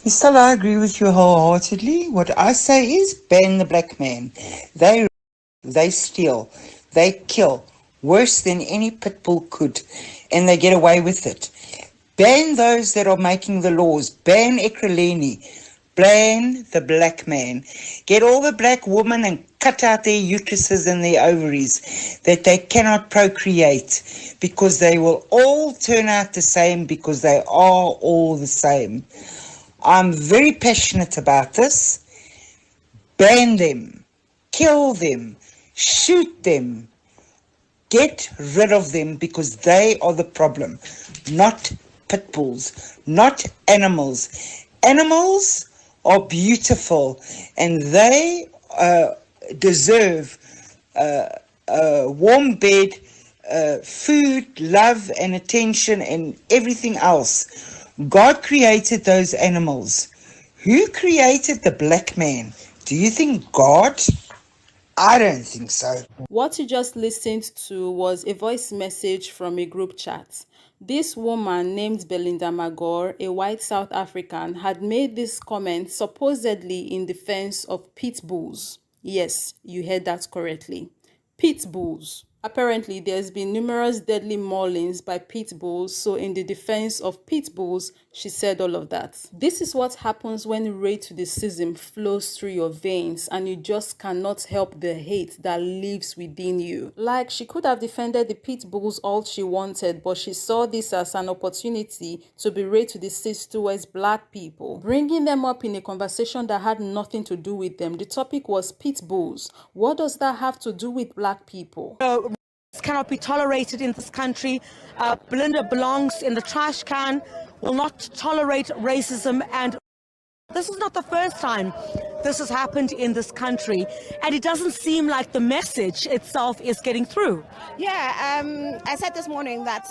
Stella, I agree with you wholeheartedly. What I say is ban the black man. They steal, they kill, worse than any pit bull could, and they get away with it. Ban those that are making the laws. Ban Ekreleni. Ban the black man. Get all the black women and cut out their uteruses and their ovaries that they cannot procreate, because they will all turn out the same, because they are all the same. I'm very passionate about this. Ban them, kill them, shoot them, get rid of them, because they are the problem, not pit bulls, not animals. Animals are beautiful, and they deserve a warm bed, food, love, and attention, and everything else. God created those animals. Who created the black man? Do you think God? I don't think so. What you just listened to was a voice message from a group chat. This woman named Belinda Magor, a white South African, had made this comment supposedly in defense of pit bulls. Yes, you heard that correctly. Pit bulls. Apparently, there's been numerous deadly maulings by pit bulls, so in the defense of pit bulls, she said all of that. This is what happens when racism flows through your veins and you just cannot help the hate that lives within you. Like, she could have defended the pit bulls all she wanted, but she saw this as an opportunity to be racist towards black people. Bringing them up in a conversation that had nothing to do with them. The topic was pit bulls. What does that have to do with black people? Cannot be tolerated in this country. Belinda belongs in the trash can, will not tolerate racism, and this is not the first time this has happened in this country, and it doesn't seem like the message itself is getting through. Yeah, I said this morning that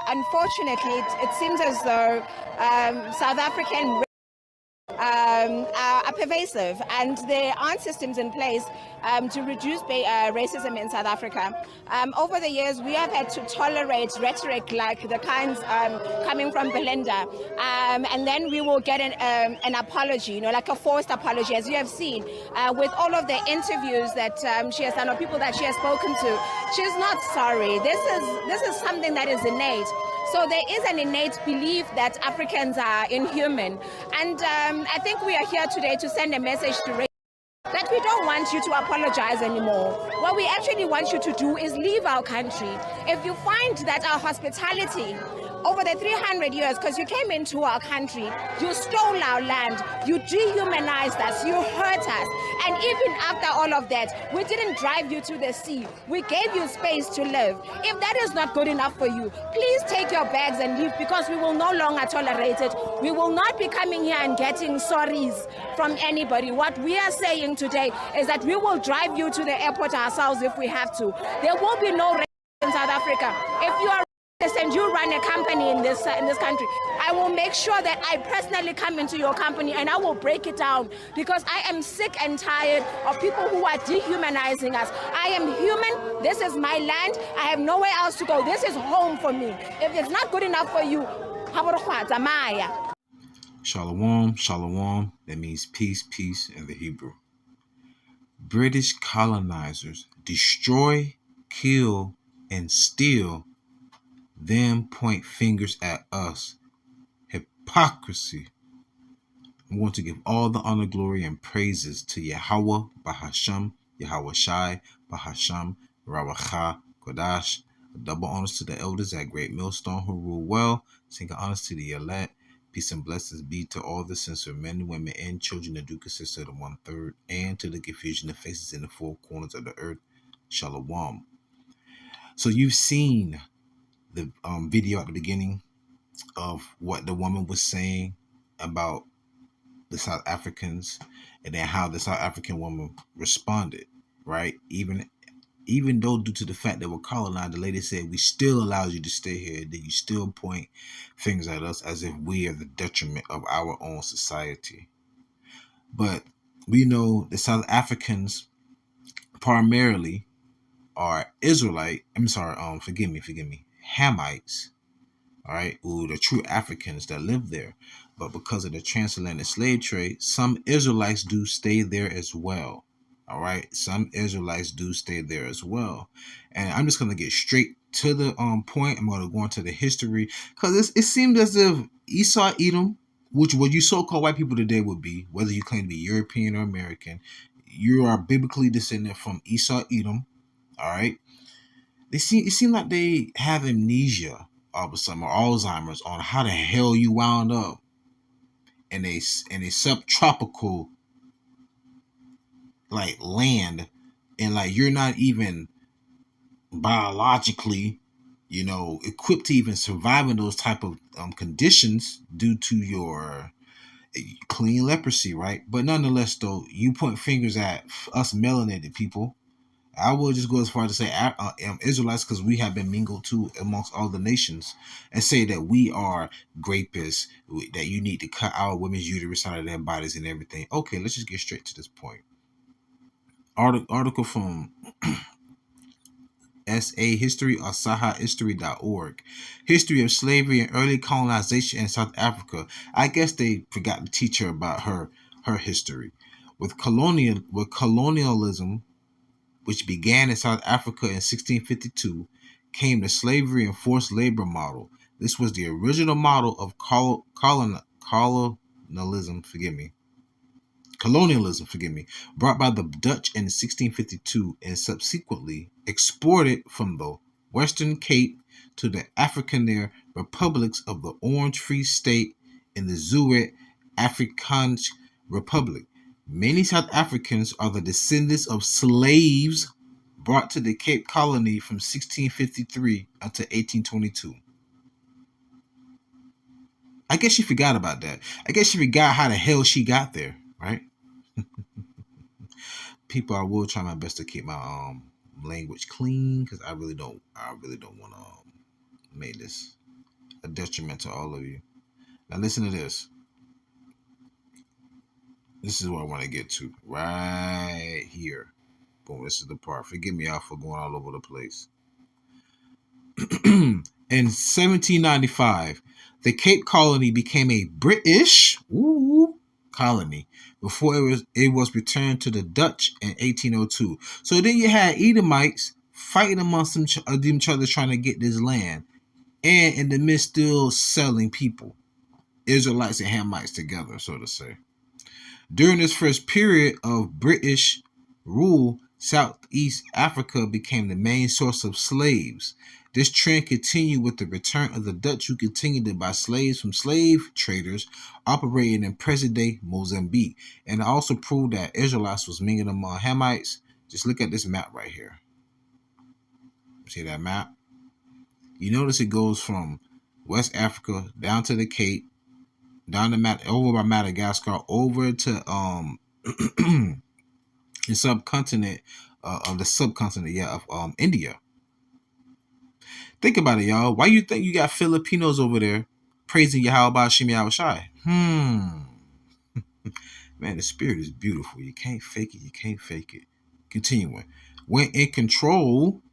unfortunately it seems as though South African are pervasive, and there aren't systems in place to reduce racism in South Africa. Over the years, we have had to tolerate rhetoric like the kinds coming from Belinda, and then we will get an apology, like a forced apology, as you have seen with all of the interviews that she has done, or people that she has spoken to. She's not sorry. This is something that is innate. So there is an innate belief that Africans are inhuman. And I think we are here today to send a message to that we don't want you to apologize anymore. What we actually want you to do is leave our country. If you find that our hospitality over the 300 years, because you came into our country, you stole our land, you dehumanized us, you hurt us, and even after all of that, we didn't drive you to the sea. We gave you space to live. If that is not good enough for you, please take your bags and leave, because we will no longer tolerate it. We will not be coming here and getting sorries from anybody. What we are saying today is that we will drive you to the airport ourselves if we have to. There will be no racism in South Africa. If you are and you run a company in this country, I will make sure that I personally come into your company and I will break it down, because I am sick and tired of people who are dehumanizing us. I am human. This is my land. I have nowhere else to go. This is home for me. If it's not good enough for you, Shalom, shalom. That means peace, peace in the Hebrew. British colonizers destroy, kill, and steal, then point fingers at us. Hypocrisy. I'm going to give all the honor, glory, and praises to YAHAWAH, BaHaSham, YAHAWASHI, BaHaSham, RAWACHAA, QADASH. Double honors to the elders at Great Millstone who rule well. Single honors to the elect. Peace and blessings be to all the sincere men, women, and children that do consist of the 1/3, and to the confusion of faces in the four corners of the earth. Shalom. So you've seen the video at the beginning of what the woman was saying about the South Africans, and then how the South African woman responded, right? Even though due to the fact that we're colonized, the lady said, we still allow you to stay here, that you still point fingers at us as if we are the detriment of our own society. But we know the South Africans primarily are Hamites, all right, who the true Africans that live there. But because of the transatlantic slave trade, some Israelites do stay there as well. All right, some Israelites do stay there as well. And I'm just gonna get straight to the point. I'm gonna go into the history because it seemed as if Esau, Edom, which what you so-called white people today would be, whether you claim to be European or American, you are biblically descended from Esau, Edom. All right, it seemed like they have amnesia all of a sudden, or Alzheimer's, on how the hell you wound up in a subtropical like land, and like you're not even biologically, equipped to even survive in those type of conditions due to your clean leprosy, right? But nonetheless, though, you point fingers at us melanated people. I will just go as far as to say Israelites, because we have been mingled too amongst all the nations, and say that we are grapists, that you need to cut our women's uterus out of their bodies and everything. Okay, let's just get straight to this point. Article from SA History or sahahistory.org. History of slavery and early colonization in South Africa. I guess they forgot to teach her about her history. With colonialism, which began in South Africa in 1652, came the slavery and forced labor model. This was the original model of colonialism, brought by the Dutch in 1652 and subsequently exported from the Western Cape to the Afrikaner republics of the Orange Free State and the Zuid Afrikaanse Republic. Many South Africans are the descendants of slaves brought to the Cape Colony from 1653 until 1822. I guess she forgot about that. I guess she forgot how the hell she got there, right? People, I will try my best to keep my language clean, because I really don't want to make this a detriment to all of you. Now listen to this. This is what I want to get to right here. Boom, this is the part. Forgive me out for going all over the place. In 1795, the Cape Colony became a British colony before it was returned to the Dutch in 1802. So then you had Edomites fighting amongst each other trying to get this land, and in the midst still selling people, Israelites and Hamites together, so to say. During this first period of British rule, Southeast Africa became the main source of slaves. This trend continued with the return of the Dutch, who continued to buy slaves from slave traders operating in present-day Mozambique. And it also proved that Israelites was mingling among Hamites. Just look at this map right here. See that map? You notice it goes from West Africa down to the Cape, down the over by Madagascar, over to the subcontinent of India. Think about it, y'all. Why you think you got Filipinos over there praising YAHAWASHI, YAHAWASHI? Man, the spirit is beautiful. You can't fake it. Continuing. When in control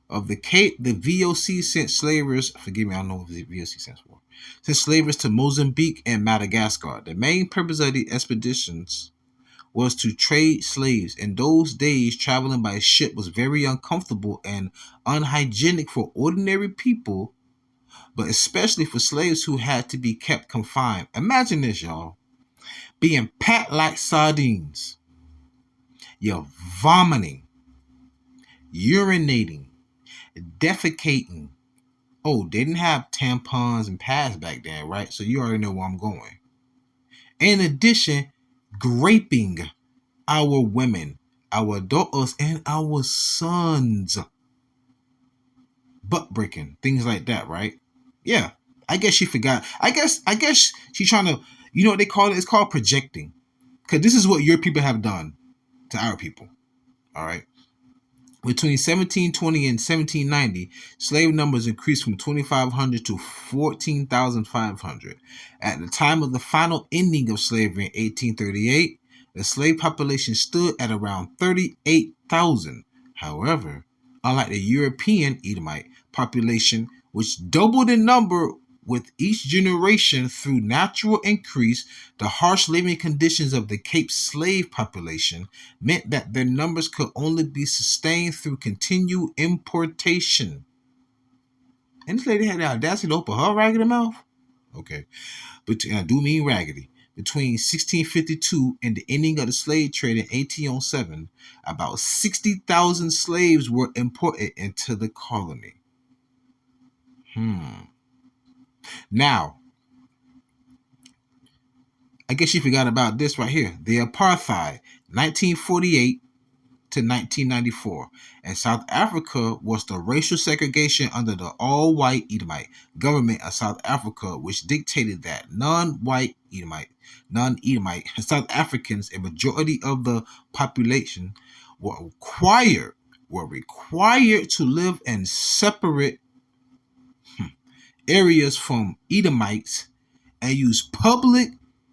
of the Cape, the VOC sent slavers, forgive me, I don't know what the VOC stands for, sent slavers to Mozambique and Madagascar. The main purpose of the expeditions was to trade slaves. In those days, traveling by ship was very uncomfortable and unhygienic for ordinary people, but especially for slaves who had to be kept confined. Imagine this, y'all. Being packed like sardines. You're vomiting, urinating, defecating. Oh, they didn't have tampons and pads back then, right? So you already know where I'm going. In addition, raping our women, our daughters, and our sons. Butt breaking, things like that, right? Yeah, I guess she forgot. I guess she's trying to, you know what they call it? It's called projecting. Because this is what your people have done to our people. All right. Between 1720 and 1790, slave numbers increased from 2,500 to 14,500. At the time of the final ending of slavery in 1838, the slave population stood at around 38,000. However, unlike the European Edomite population, which doubled in number with each generation through natural increase. The harsh living conditions of the Cape slave population meant that their numbers could only be sustained through continued importation. And this lady had the audacity to open her raggedy mouth. Okay, but I do mean raggedy. Between 1652 and the ending of the slave trade in 1807, about 60,000 slaves were imported into the colony. Now, I guess you forgot about this right here. The apartheid, 1948 to 1994. And South Africa was the racial segregation under the all-white Edomite government of South Africa, which dictated that non-white non-Edomite South Africans, a majority of the population, were required to live in separate areas from Edomites and use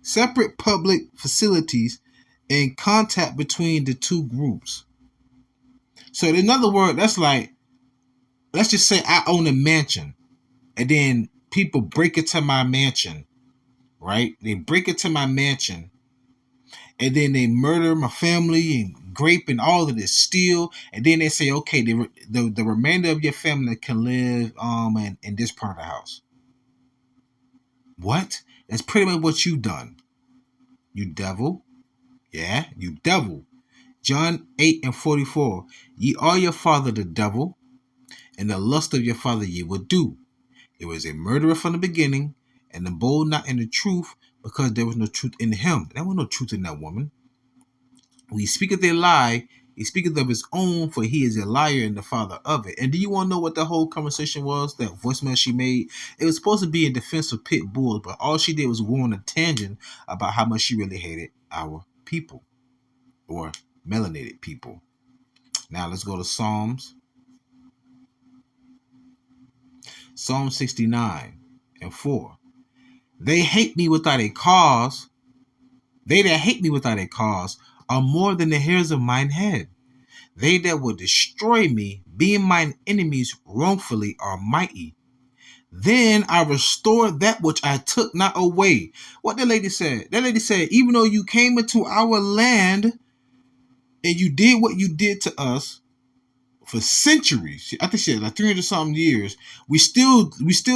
separate public facilities in contact between the two groups. So in other words, that's like, let's just say I own a mansion and then people break into my mansion, right? They break into my mansion and then they murder my family and grape and all of this, steal, and then they say, okay, the remainder of your family can live in this part of the house. What? That's pretty much what you've done. You devil. Yeah, you devil. John 8:44. Ye are your father the devil, and the lust of your father ye will do. It was a murderer from the beginning, and abode not in the truth, because there was no truth in him. There was no truth in that woman. When he speaketh a lie, he speaketh of his own, for he is a liar and the father of it. And do you want to know what the whole conversation was, that voicemail she made? It was supposed to be in defense of pit bulls, but all she did was go on a tangent about how much she really hated our people, or melanated people. Now let's go to Psalms. Psalm 69:4. They hate me without a cause. They that hate me without a cause are more than the hairs of mine head. They that will destroy me, being mine enemies wrongfully, are mighty. Then I restored that which I took not away. What the lady said? That lady said, even though you came into our land and you did what you did to us for centuries, I think she said like 300 something years, we still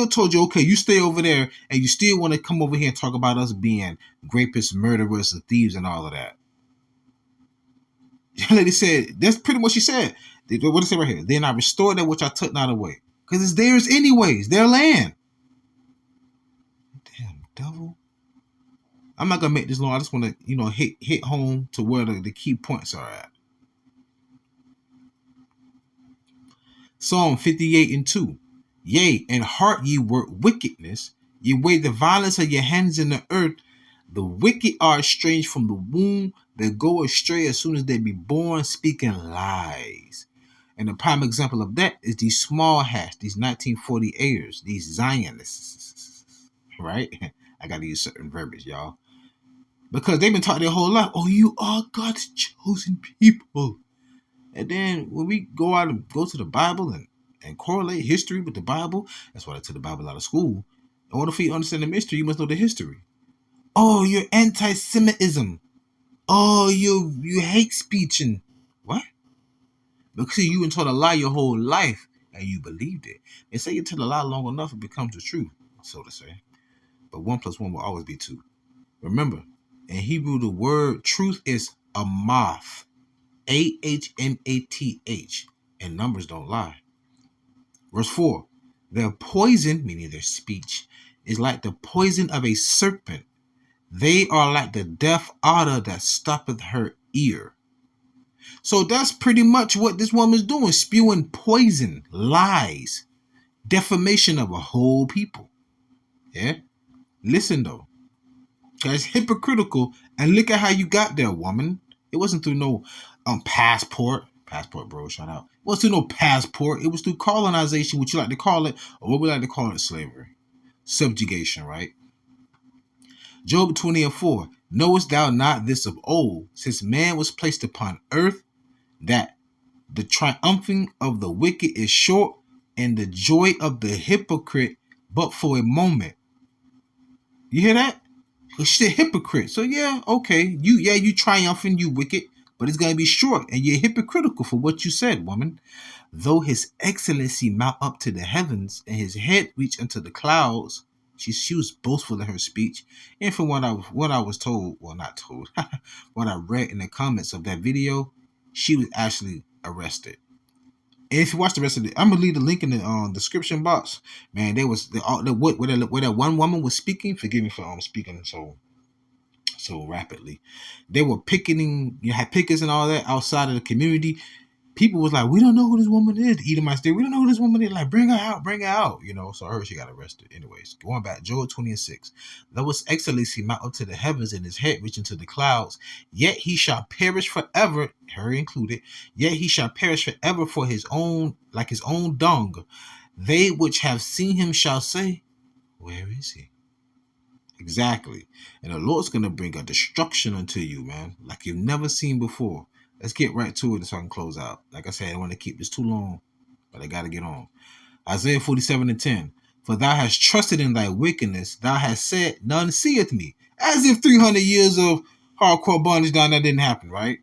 told you, okay, you stay over there, and you still want to come over here and talk about us being grapists, murderers, and thieves and all of that. The lady said, that's pretty much what she said. What does it say right here? Then I restored that which I took not away. Because it's theirs anyways, their land. Damn devil. I'm not going to make this long. I just want to, hit home to where the key points are at. Psalm 58:2. Yea, in heart ye work wickedness. Ye weigh the violence of your hands in the earth. The wicked are estranged from the womb. They go astray as soon as they be born, speaking lies. And the prime example of that is these small hats, these 1948ers, these Zionists, right? I got to use certain verbiage, y'all. Because they've been taught their whole life, oh, you are God's chosen people. And then when we go out and go to the Bible and correlate history with the Bible, that's why I took the Bible out of school. In order for you to understand the mystery, you must know the history. Oh, you're anti-Semitism. Oh, you hate speech and what? Because you've been told a lie your whole life and you believed it. They say you tell a lie long enough, it becomes the truth, so to say. But 1 + 1 will always be 2. Remember, in Hebrew, the word truth is amath. AHMATH. And numbers don't lie. Verse 4. Their poison, meaning their speech, is like the poison of a serpent. They are like the deaf otter that stoppeth her ear. So that's pretty much what this woman's doing, spewing poison, lies, defamation of a whole people. Yeah? Listen though. That's hypocritical, and look at how you got there, woman. It wasn't through no passport, bro, shout out. It wasn't through no passport. It was through colonization, what you like to call it, or what we like to call it, slavery. Subjugation, right? Job 20:4. Knowest thou not this of old, since man was placed upon earth, that the triumphing of the wicked is short, and the joy of the hypocrite but for a moment. You hear that? She's a hypocrite. So yeah, okay. You triumphing, you wicked, but it's gonna be short, and you're hypocritical for what you said, woman. Though his excellency mount up to the heavens, and his head reach unto the clouds. She was boastful in her speech, and from what I was told, well, not told, what I read in the comments of that video, she was actually arrested. And if you watch the rest of it, I'm gonna leave the link in the description box. Man, there was where that one woman was speaking. Forgive me for speaking so rapidly. They were picketing, had pickets and all that outside of the community. People was like, we don't know who this woman is. The Edomites did. We don't know who this woman is. Like, bring her out. You know, so I heard she got arrested. Anyways, going back, Joel 20:6. Though his excellency mount up to the heavens and his head reaching to the clouds, yet he shall perish forever, her included, yet he shall perish forever for his own, like his own dung. They which have seen him shall say, where is he? Exactly. And the Lord's going to bring a destruction unto you, man, like you've never seen before. Let's get right to it so I can close out. Like I said, I don't want to keep this too long, but I got to get on. Isaiah 47:10. For thou hast trusted in thy wickedness. Thou hast said, none seeth me. As if 300 years of hardcore bondage down there didn't happen, right?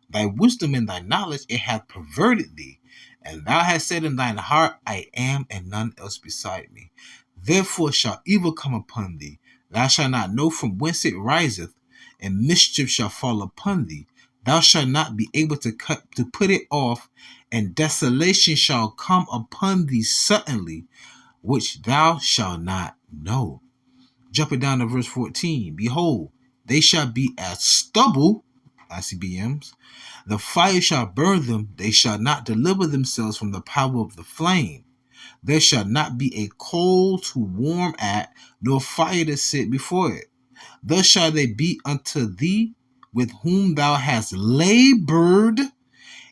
Thy wisdom and thy knowledge, it hath perverted thee. And thou hast said in thine heart, I am, and none else beside me. Therefore shall evil come upon thee. Thou shalt not know from whence it riseth, and mischief shall fall upon thee. Thou shalt not be able to put it off, and desolation shall come upon thee suddenly, which thou shalt not know. Jumping down to verse 14. Behold, they shall be as stubble, ICBMs. The fire shall burn them. They shall not deliver themselves from the power of the flame. There shall not be a coal to warm at, nor fire to sit before it. Thus shall they be unto thee with whom thou hast labored,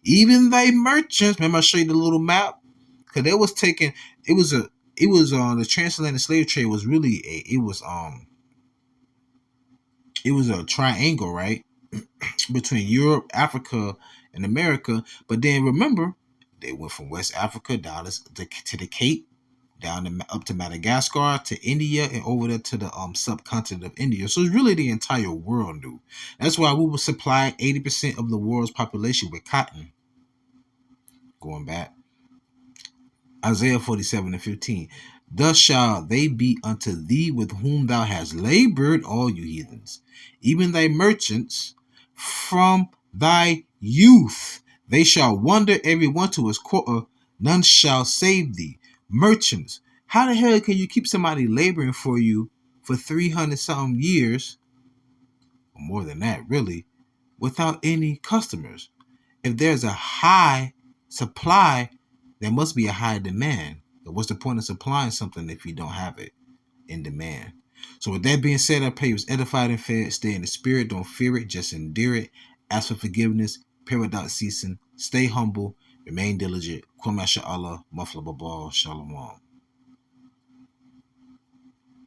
even thy merchants. Remember I showed you the little map? Because they was taking, the transatlantic slave trade was really it was a triangle, right? Between Europe, Africa, and America. But then remember, they went from West Africa down to the Cape, up to Madagascar, to India, and over there to the subcontinent of India. So it's really the entire world, dude. That's why we will supply 80% of the world's population with cotton. Going back, Isaiah 47:15. Thus shall they be unto thee with whom thou hast labored, all you heathens, even thy merchants from thy youth. They shall wander every one to his quarter, none shall save thee. Merchants, how the hell can you keep somebody laboring for you for 300 something years, or more than that really, without any customers? If there's a high supply, there must be a high demand. But what's the point of supplying something if you don't have it in demand? So with that being said, I pray you was edified and fed. Stay in the spirit. Don't fear it. Just endure it. Ask for forgiveness. Pray without ceasing. Stay humble. Remain diligent. Kwam YAHAWAH. Mafla Babal. Shalom.